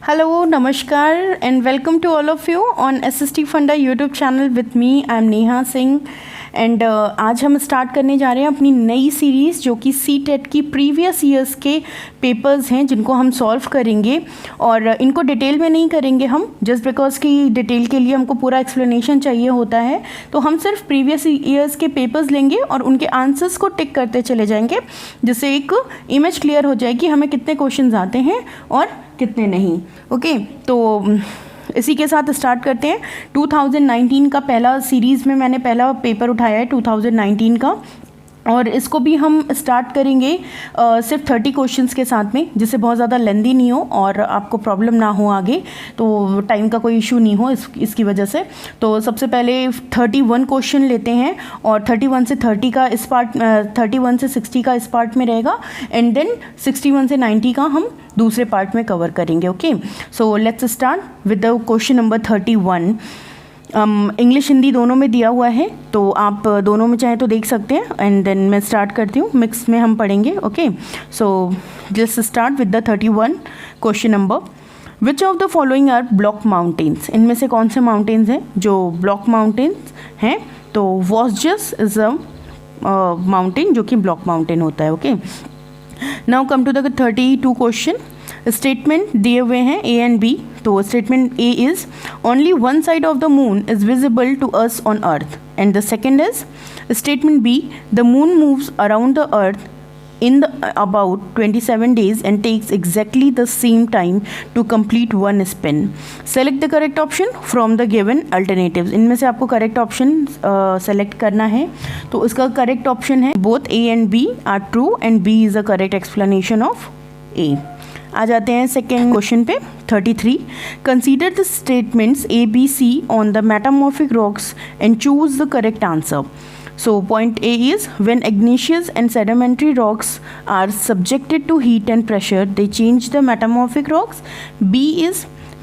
Hello, Namaskar, and welcome to all of you on SST Funda YouTube channel with me. I am Neha Singh. And आज हम start करने जा रहे हैं अपनी नई सीरीज़ जो कि CTET की प्रीवियस ईयर्स के पेपर्स हैं जिनको हम सॉल्व करेंगे। और इनको डिटेल में नहीं करेंगे हम, जस्ट बिकॉज कि डिटेल के लिए हमको पूरा एक्सप्लेनेशन चाहिए होता है, तो हम सिर्फ प्रीवियस ईयर्स के पेपर्स लेंगे और उनके आंसर्स को टिक करते चले जाएंगे, जिससे एक इमेज क्लियर हो जाएगी कि हमें कितने क्वेश्चन आते हैं और कितने नहीं। ओके, तो इसी के साथ स्टार्ट करते हैं। 2019 का पहला सीरीज़ में मैंने पहला पेपर उठाया है 2019 का, और इसको भी हम स्टार्ट करेंगे सिर्फ 30 क्वेश्चंस के साथ में, जिससे बहुत ज़्यादा लेंदी नहीं हो और आपको प्रॉब्लम ना हो आगे, तो टाइम का कोई इशू नहीं हो इसकी वजह से। तो सबसे पहले 31 क्वेश्चन लेते हैं और 31 से 30 का इस पार्ट 31 से 60 का इस पार्ट में रहेगा, एंड देन 61 से 90 का हम दूसरे पार्ट में कवर करेंगे। Okay, so let's start with the question number 31। English Hindi दोनों में दिया हुआ है, तो आप दोनों में चाहे तो देख सकते हैं, एंड देन मैं स्टार्ट करती हूँ, मिक्स में हम पढ़ेंगे। Okay, so just start with the 31 question number. Which of the following R block mountains? इनमें से कौन से माउंटेन्स हैं जो ब्लॉक माउंटेन्स हैं? तो वॉस्जस इज अ माउंटेन जो कि ब्लॉक माउंटेन होता है। Okay, now come to the 32 question. Statement दिए हुए हैं ए एंड बी। तो statement A is only one side of the moon is visible to us on earth, and the second is statement B the moon moves around the earth in about 27 days and takes exactly the same time to complete one spin. Select the correct option from the given alternatives. इनमें से आपको correct option select करना है, तो इसका correct option है both A and B are true and B is a correct explanation of A. आ जाते हैं सेकेंड क्वेश्चन पे 33। Consider the statements A B C on the metamorphic rocks and choose the correct answer. So point A is when igneous and sedimentary rocks are subjected to heat and pressure, they change the metamorphic rocks. B is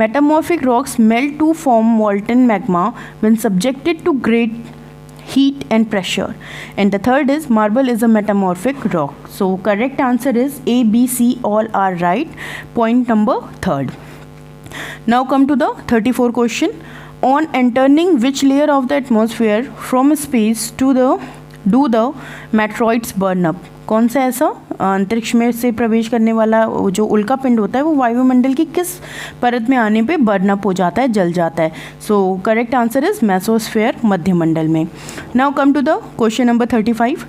metamorphic rocks melt to form molten magma when subjected to great heat and pressure. And the third is marble is a metamorphic rock. So correct answer is A, B, C all are right. Point number third. Now come to the 34 question. On entering which layer of the atmosphere from space to the do the meteoroids burn up? कौन सा ऐसा अंतरिक्ष में से प्रवेश करने वाला जो उल्का पिंड होता है वो वायुमंडल की किस परत में आने पे बर्न अप हो जाता है, जल जाता है? So correct answer is mesosphere, मध्यमंडल में। Now come to the question number 35।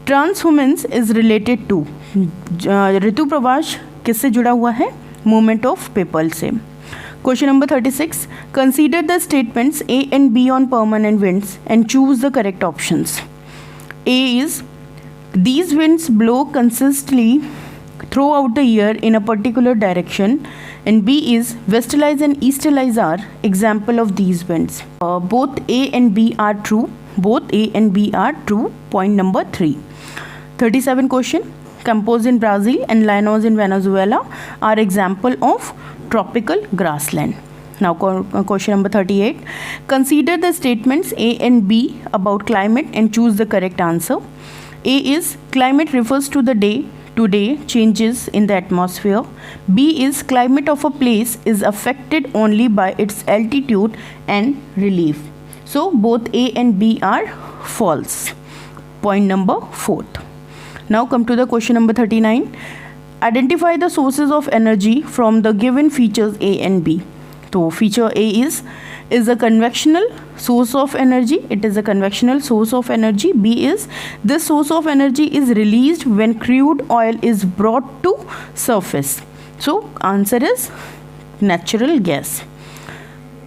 Transhumance is related to, ऋतु प्रवास किससे जुड़ा हुआ है? मूवमेंट ऑफ पीपल से। Question number 36. Consider the statements A and B on permanent winds and choose the correct options. A is these winds blow consistently throughout the year in a particular direction, and B is westerlies and easterlies are example of these winds. Both A and B are true. Both A and B are true. Point number 3. 37 question. Campos in Brazil and llanos in Venezuela are example of tropical grassland. Now question number 38. Consider the statements A and B about climate and choose the correct answer. A is climate refers to the day-to-day changes in the atmosphere. B is climate of a place is affected only by its altitude and relief. So both A and B are false. Point number 4. Now come to the question number 39. Identify the sources of energy from the given features A and B. So feature A is a convectional source of energy. It is a convectional source of energy. B is this source of energy is released when crude oil is brought to surface. So answer is natural gas.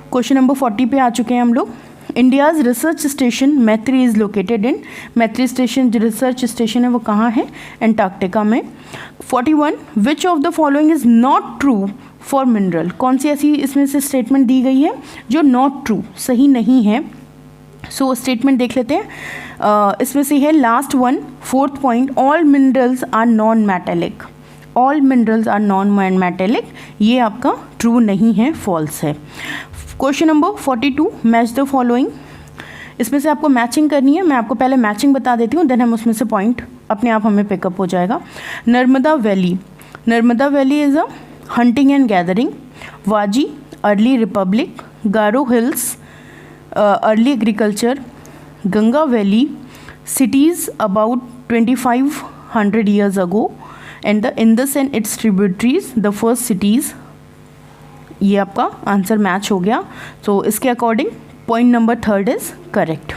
Question number 40 पे आ चुके हैं हम लोग। India's research station मैत्री is located in, मैत्री station जो research station है वो कहाँ है? एंटार्क्टिका में। 41. विच of the following is not true for mineral? कौन सी ऐसी इसमें से स्टेटमेंट दी गई है जो नॉट ट्रू, सही नहीं है? सो स्टेटमेंट देख लेते हैं। इसमें से है last one, 4th point, all minerals are non metallic. All minerals are non metallic, ये आपका ट्रू नहीं है, फॉल्स है। Question number 42। Match the following. इसमें से आपको मैचिंग करनी है, मैं आपको पहले मैचिंग बता देती हूँ, देन हम उसमें से पॉइंट अपने आप हमें पिकअप हो जाएगा। Narmada valley, Narmada valley is a hunting and gathering, वाजी, early republic, Garo hills, early agriculture, Ganga valley, cities about 2500 years ago, and the Indus and its tributaries, the first cities. ये आपका आंसर मैच हो गया. सो इसके according point number 3 is correct.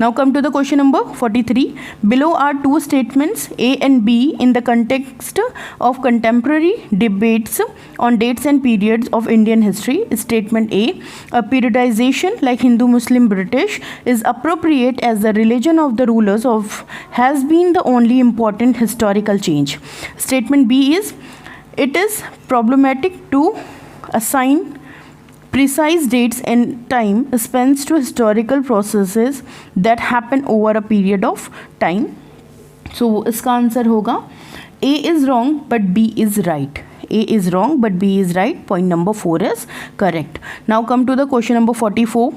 Now come to the question number 43. Below are two statements A and B in the context of contemporary debates on dates and periods of Indian history. Statement A: a periodization like Hindu, Muslim, British is appropriate as the religion of the rulers of has been the only important historical change. Statement B is: it is problematic to assign precise dates and time spans to historical processes that happen over a period of time. So इसका answer होगा A is wrong but B is right. A is wrong but B is right. Point number 4 is correct. Now come to the question number 44.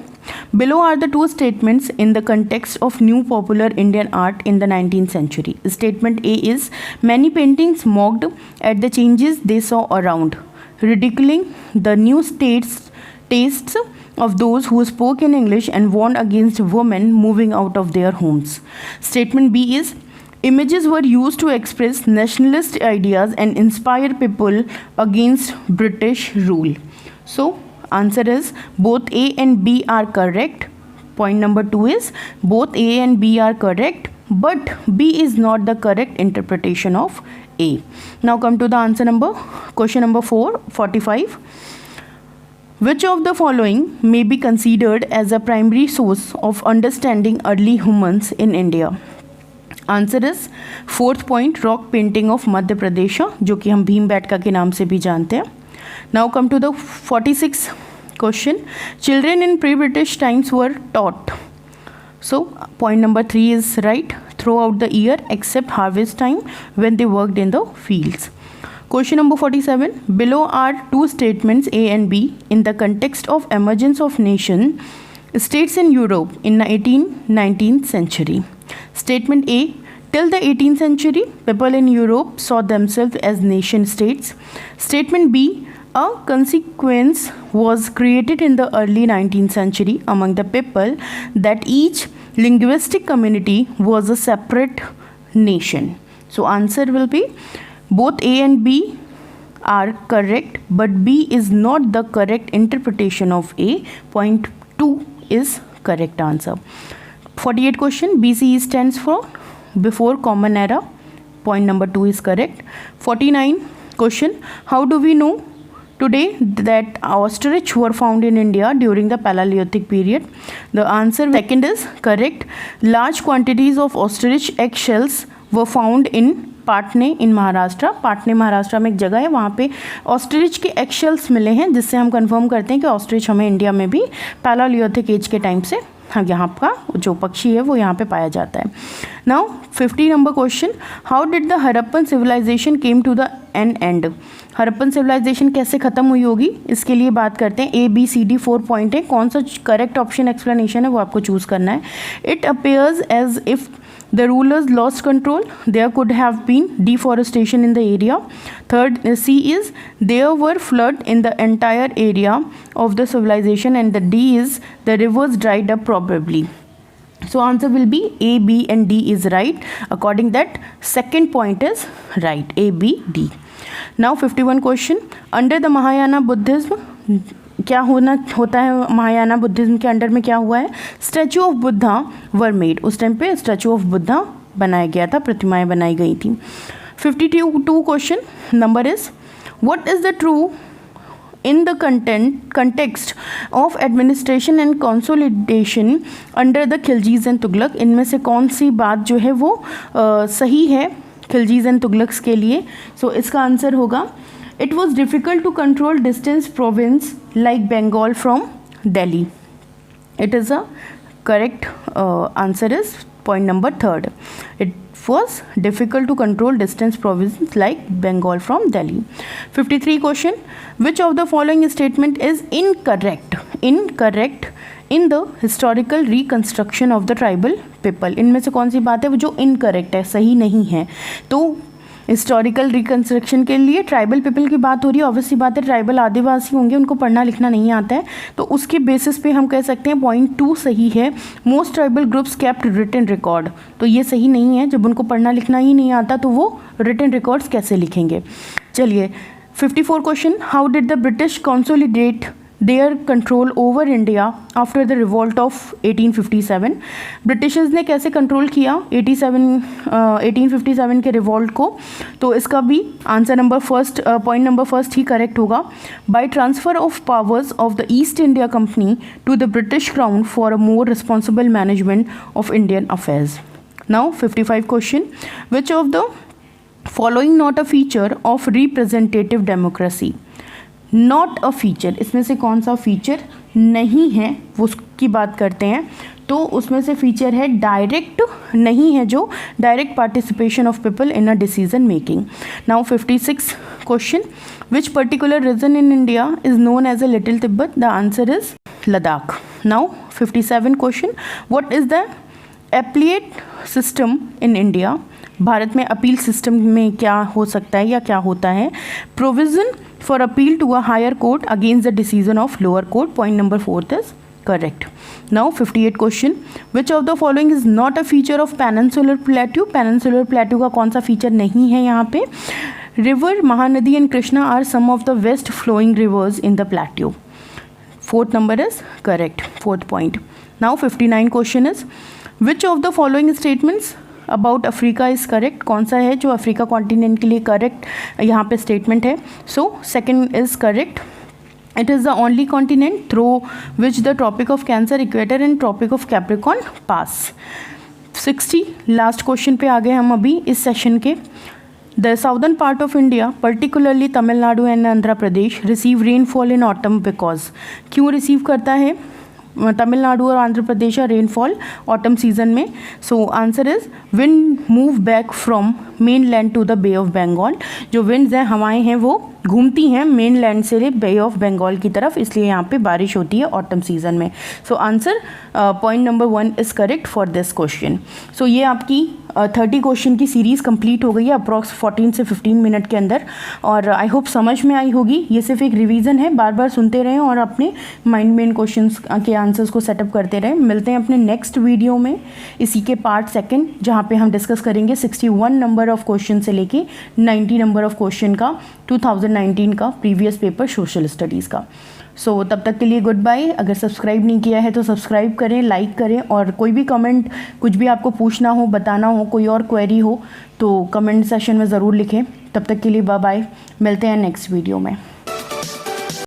Below are the two statements in the context of new popular Indian art in the 19th century. Statement A is: many paintings mocked at the changes they saw around, ridiculing the new tastes of those who spoke in English and warned against women moving out of their homes. Statement B is: images were used to express nationalist ideas and inspire people against British rule. So answer is both A and B are correct. Point number 2 is both A and B are correct, but B is not the correct interpretation of A. Now come to the answer number, question number 45. Which of the following may be considered as a primary source of understanding early humans in India? Answer is 4th point, rock painting of Madhya Pradesh, जो कि हम भीमबेटका के नाम से भी जानते हैं. Now come to the 46th question. Children in pre-British times were taught. So point number 3 is right, throughout the year except harvest time when they worked in the fields. Question number 47. Below are two statements A and B in the context of emergence of nation states in Europe in the 19th century. Statement A: till the 18th century, people in Europe saw themselves as nation states. Statement B: a consequence was created in the early 19th century among the people that each linguistic community was a separate nation. So answer will be both A and B are correct, but B is not the correct interpretation of A. Point 2 is correct answer. 48 question. BCE stands for before common era. Point number 2 is correct. 49 question. How do we know today that ostrich were found in India during the Paleolithic period? The answer second is correct. Large quantities of ostrich eggshells were found in पाटने इन महाराष्ट्र. पाटने महाराष्ट्र में एक जगह है, वहाँ पे ostrich के eggshells मिले हैं, जिससे हम कंफर्म करते हैं कि ऑस्ट्रिच हमें इंडिया में भी पैलेलियोथिक एज के टाइम से हाँ यहाँ का जो पक्षी है वो यहाँ पे पाया जाता है. Now 50 number question. How did the Harappan civilisation came to the an end? Harappan civilisation कैसे ख़त्म हुई होगी, इसके लिए बात करते हैं. ABCD 4 पॉइंट है, कौन सा करेक्ट ऑप्शन एक्सप्लेनेशन है वो आपको चूज़ करना है. It appears as if the rulers lost control. There could have been deforestation in the area. Third, C is there were flood in the entire area of the civilization, and the D is the rivers dried up probably. So answer will be A, B and D is right. According that second point is right, A, B, D. Now 51 question. Under the Mahayana Buddhism, क्या होता है Mahayana Buddhism के under में क्या हुआ है? Statue of Buddha were made. उस time पे स्टैचू ऑफ बुद्धा बनाया गया था, प्रतिमाएं बनाई गई थी. 52 question number is what is the true in the context of administration and consolidation under the Khiljis and Tughlaq? इनमें से कौन सी बात जो है वो सही है खिलजीज एंड तुगलक्स के लिए? सो इसका आंसर होगा it was difficult to control distant province like Bengal from Delhi. It is a correct answer is point number 3. It was difficult to control distant province like Bengal from Delhi. 53 question. Which of the following statement is incorrect in the historical reconstruction of the tribal people? इनमें से कौन सी बात है वो जो incorrect है, सही नहीं है? तो हिस्टोरिकल रिकन्स्ट्रक्शन के लिए ट्राइबल पीपल की बात हो रही है, ऑब्वियसली बात है ट्राइबल आदिवासी होंगे, उनको पढ़ना लिखना नहीं आता है, तो उसके बेसिस पे हम कह सकते हैं पॉइंट 2 सही है। Most tribal groups kept written record, तो ये सही नहीं है, जब उनको पढ़ना लिखना ही नहीं आता तो वो रिटन रिकॉर्ड्स कैसे लिखेंगे। चलिए 54 question, how did the British consolidate their control over India after the revolt of 1857। Britishers ने कैसे कंट्रोल किया 1857 के रिवॉल्ट को, तो इसका भी answer number first, point number first ही करेक्ट होगा। By transfer of powers of the East India Company to the British Crown for a more responsible management of Indian affairs. Now 55 question, which of the following not a feature of representative democracy. Not a feature, इसमें से कौन सा फीचर नहीं है वो उसकी बात करते हैं, तो उसमें से फीचर है डायरेक्ट, नहीं है जो direct participation of people in a decision making. Now 56 question, which particular region in India is known as a little Tibet. The answer is Ladakh. Now 57 question, what is the appellate system in India. Bharat में appeal system में क्या हो सकता है या क्या होता है। Provision for appeal to a higher court against the decision of lower court, point number 4 is correct. Now 58 question, which of the following is not a feature of peninsular plateau. Peninsular plateau का कौन सा फीचर नहीं है यहाँ पे। River Mahanadi and Krishna are some of the west flowing rivers in the plateau, fourth number is correct, fourth point. Now 59 question is, which of the following statements about Africa is correct. कौन सा है जो अफ्रीका कॉन्टिनेंट के लिए correct यहाँ पे statement है। So second is correct, it is the only continent through which the tropic of cancer, equator and tropic of capricorn pass. 60 last question पे आ गए हम अभी इस सेशन के। The southern part of India particularly Tamil Nadu and Andhra Pradesh receive rainfall in autumn because. क्यों receive करता है तमिलनाडु और आंध्र प्रदेश का रेनफॉल ऑटम सीजन में। So answer is wind move back from mainland to the bay of Bengal. जो विंड्स हैं, हवाएं हैं, वो घूमती हैं मेन लैंड से बे ऑफ बंगाल की तरफ, इसलिए यहाँ पे बारिश होती है ऑटम सीजन में। So answer point number 1 is correct for this question. So ये आपकी 30 क्वेश्चन की सीरीज़ कंप्लीट हो गई है अप्रॉक्स 14 से 15 मिनट के अंदर, और आई होप समझ में आई होगी। ये सिर्फ एक रिवीजन है, बार बार सुनते रहें और अपने माइंड में इन क्वेश्चन के आंसर्स को सेटअप करते रहें। मिलते हैं अपने नेक्स्ट वीडियो में इसी के पार्ट सेकंड, जहाँ पे हम डिस्कस करेंगे 61 नंबर ऑफ क्वेश्चन से लेके 90 नंबर ऑफ क्वेश्चन का 2019 का प्रीवियस पेपर सोशल स्टडीज़ का। सो तब तक के लिए गुड बाय। अगर सब्सक्राइब नहीं किया है तो सब्सक्राइब करें, लाइक करें, और कोई भी कमेंट, कुछ भी आपको पूछना हो, बताना हो, कोई और क्वेरी हो तो कमेंट सेशन में ज़रूर लिखें। तब तक के लिए बाय बाय, मिलते हैं नेक्स्ट वीडियो में।